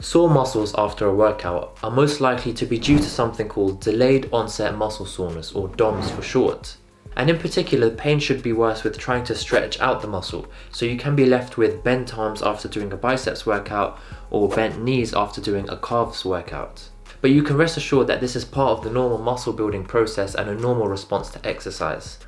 Sore muscles after a workout are most likely to be due to something called delayed onset muscle soreness, or DOMS for short. And in particular, pain should be worse with trying to stretch out the muscle, so you can be left with bent arms after doing a biceps workout or bent knees after doing a calves workout. But you can rest assured that this is part of the normal muscle building process and a normal response to exercise.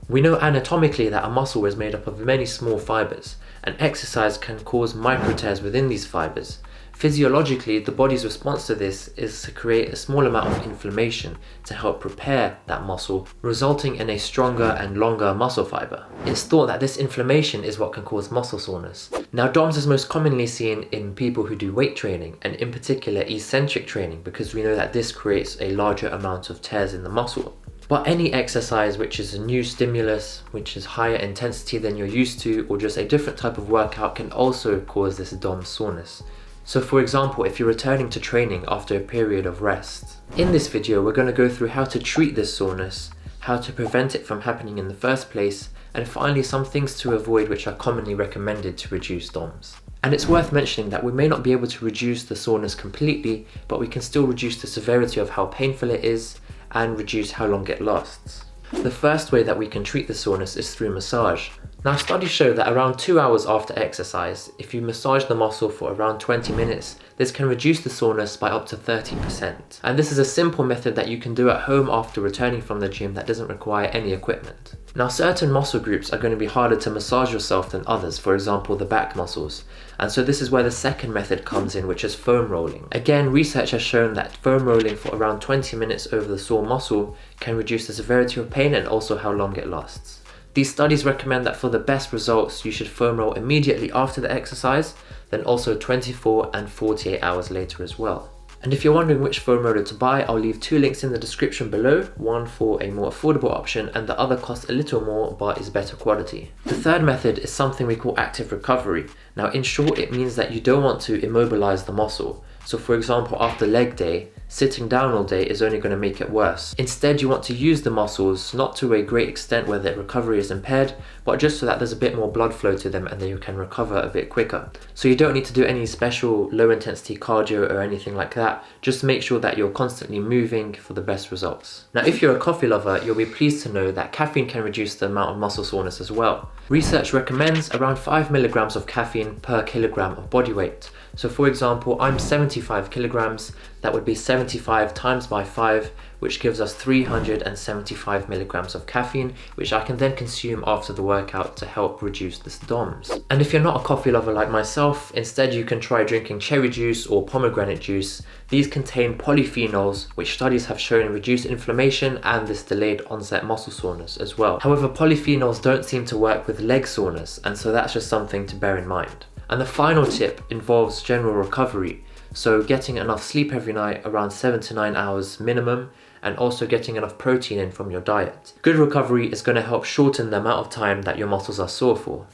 We know anatomically that a muscle is made up of many small fibers, and exercise can cause micro tears within these fibers. Physiologically, the body's response to this is to create a small amount of inflammation to help prepare that muscle, resulting in a stronger and longer muscle fiber. It's thought that this inflammation is what can cause muscle soreness. Now, DOMS is most commonly seen in people who do weight training, and in particular eccentric training, because we know that this creates a larger amount of tears in the muscle. But any exercise which is a new stimulus, which is higher intensity than you're used to, or just a different type of workout can also cause this DOMS soreness. So for example, if you're returning to training after a period of rest. In this video, we're going to go through how to treat this soreness, how to prevent it from happening in the first place, and finally some things to avoid which are commonly recommended to reduce DOMS. And it's worth mentioning that we may not be able to reduce the soreness completely, but we can still reduce the severity of how painful it is and reduce how long it lasts. The first way that we can treat the soreness is through massage. Now, studies show that around 2 hours after exercise, if you massage the muscle for around 20 minutes, this can reduce the soreness by up to 30%. And this is a simple method that you can do at home after returning from the gym that doesn't require any equipment. Now, certain muscle groups are going to be harder to massage yourself than others, for example the back muscles. And so this is where the second method comes in, which is foam rolling. Again, research has shown that foam rolling for around 20 minutes over the sore muscle can reduce the severity of pain and also how long it lasts. These studies recommend that for the best results, you should foam roll immediately after the exercise, then also 24 and 48 hours later as well. And if you're wondering which foam roller to buy, I'll leave 2 links in the description below, one for a more affordable option and the other costs a little more but is better quality. The third method is something we call active recovery. Now, in short, it means that you don't want to immobilize the muscle. So for example, after leg day, sitting down all day is only going to make it worse. Instead, you want to use the muscles not to a great extent where the recovery is impaired, but just so that there's a bit more blood flow to them and then you can recover a bit quicker. So you don't need to do any special low intensity cardio or anything like that. Just make sure that you're constantly moving for the best results. Now, if you're a coffee lover, you'll be pleased to know that caffeine can reduce the amount of muscle soreness as well. Research recommends around 5 milligrams of caffeine per kilogram of body weight. So for example, I'm 75 kilograms, that would be 75 times by 5, which gives us 375 milligrams of caffeine, which I can then consume after the workout to help reduce this DOMS. And if you're not a coffee lover like myself, instead you can try drinking cherry juice or pomegranate juice. These contain polyphenols, which studies have shown reduce inflammation and this delayed onset muscle soreness as well. However, polyphenols don't seem to work with leg soreness, and so that's just something to bear in mind. And the final tip involves general recovery. So getting enough sleep every night, around 7 to 9 hours minimum, and also getting enough protein in from your diet. Good recovery is going to help shorten the amount of time that your muscles are sore for.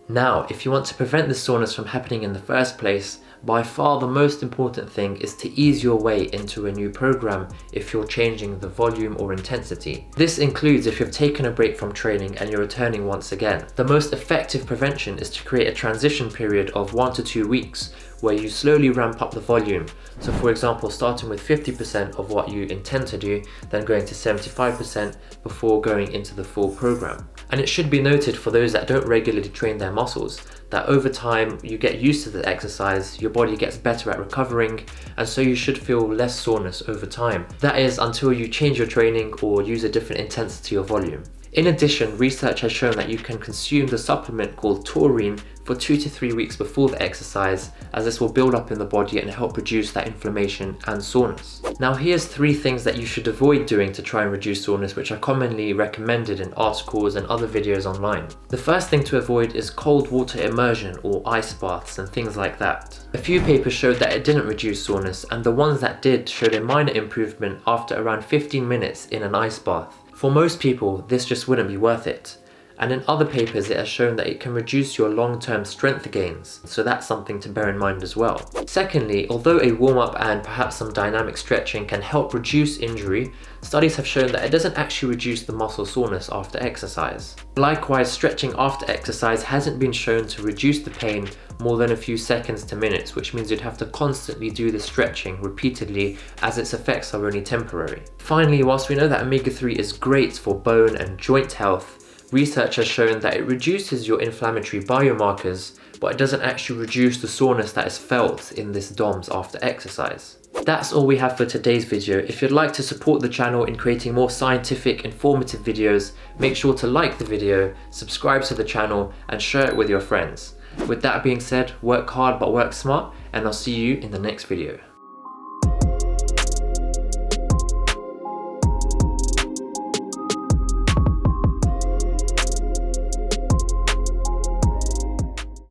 Now, if you want to prevent this soreness from happening in the first place, by far the most important thing is to ease your way into a new program if you're changing the volume or intensity. This includes if you've taken a break from training and you're returning once again. The most effective prevention is to create a transition period of 1 to 2 weeks where you slowly ramp up the volume. So for example, starting with 50% of what you intend to do, then going to 75% before going into the full program. And it should be noted for those that don't regularly train their muscles, that over time you get used to the exercise, your body gets better at recovering, and so you should feel less soreness over time. That is until you change your training or use a different intensity or volume. In addition, research has shown that you can consume the supplement called taurine for 2 to 3 weeks before the exercise, as this will build up in the body and help reduce that inflammation and soreness. Now, here's 3 things that you should avoid doing to try and reduce soreness, which are commonly recommended in articles and other videos online. The first thing to avoid is cold water immersion or ice baths and things like that. A few papers showed that it didn't reduce soreness, and the ones that did showed a minor improvement after around 15 minutes in an ice bath. For most people, this just wouldn't be worth it. And in other papers it has shown that it can reduce your long-term strength gains, so that's something to bear in mind as well. Secondly, although a warm-up and perhaps some dynamic stretching can help reduce injury, studies have shown that it doesn't actually reduce the muscle soreness after exercise. Likewise, stretching after exercise hasn't been shown to reduce the pain more than a few seconds to minutes, which means you'd have to constantly do the stretching repeatedly as its effects are only temporary. Finally, whilst we know that omega-3 is great for bone and joint health, research has shown that it reduces your inflammatory biomarkers, but it doesn't actually reduce the soreness that is felt in this DOMS after exercise. That's all we have for today's video. If you'd like to support the channel in creating more scientific, informative videos, make sure to like the video, subscribe to the channel, and share it with your friends. With that being said, work hard but work smart, and I'll see you in the next video.